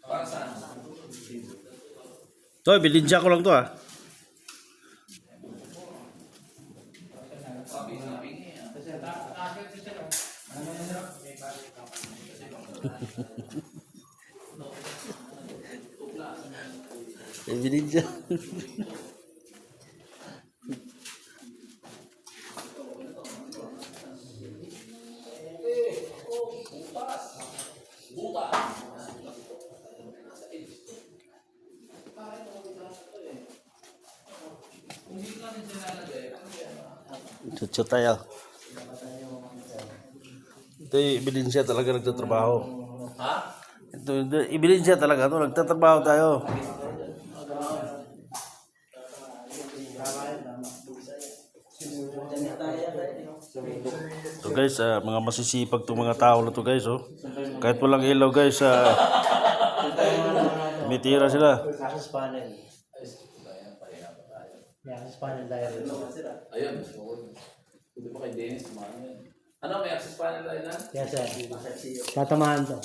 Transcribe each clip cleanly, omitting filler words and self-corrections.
Para saan? To, bilinsya ko lang to ah. Bilinsya. Chucho tayo. Ito yung ebidensya talaga nagtatrabaho. Ha? Ito ebidensya talaga ito, nagtatrabaho tayo. So guys, mga masisipag itong mga tao na to guys, oh. Kahit walang ilaw guys, may tira sila. Access panel. May access panel dahil. Ayun. Hindi pa kay Dennis. Ano, may access panel tayo na? Yes sir. Tatamahan to.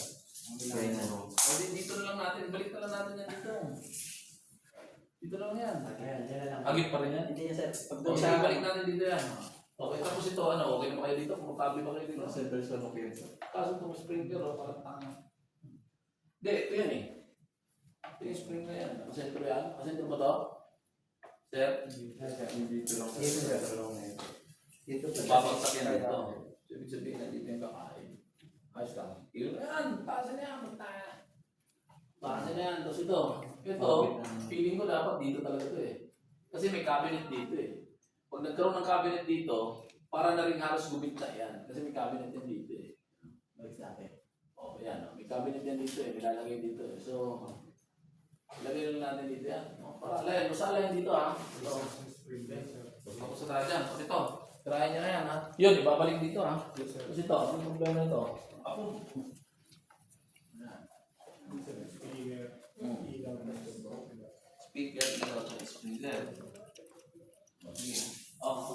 Dito na lang natin. Balik na lang natin yan dito. Dito lang yan. Ayan, yan na lang. Agit pa rin yan? Hindi sir. Okay, balik natin dito yan. Okay, tapos ito, ano, okay na kayo dito? Komportable ba kayo dito? Kaso itong sprinkler, parang tanga. Hindi, ito yan eh. Ito yung sprinkler yan. Kasentro yan? Kasentro ba ito? Sir? Dito lang. Dito Babagsak yan dito. So, ibig sabihin na dito yung kakain. Ayos lang. Yan, taasan na yan. Taasan na yan. Tapos ito, feeling ko dapat dito talaga ito eh. Kasi may cabinet dito eh. Pag nagkaroon ng cabinet dito, para na rin halos gumit na yan. Kasi may cabinet yan dito eh. Balik natin. O, yan. May cabinet yan dito eh. May lalagay dito eh. So, ilagay lang natin dito yan. Para alayan. Basta alayan dito ha. Ito. Ako sa tara dyan. Tapos ito. Tirayan nyo na yan ha. Yun, ibabalik dito ha. Tapos ito. Anong problema ito? Ako. Speaker. Speaker. Oh,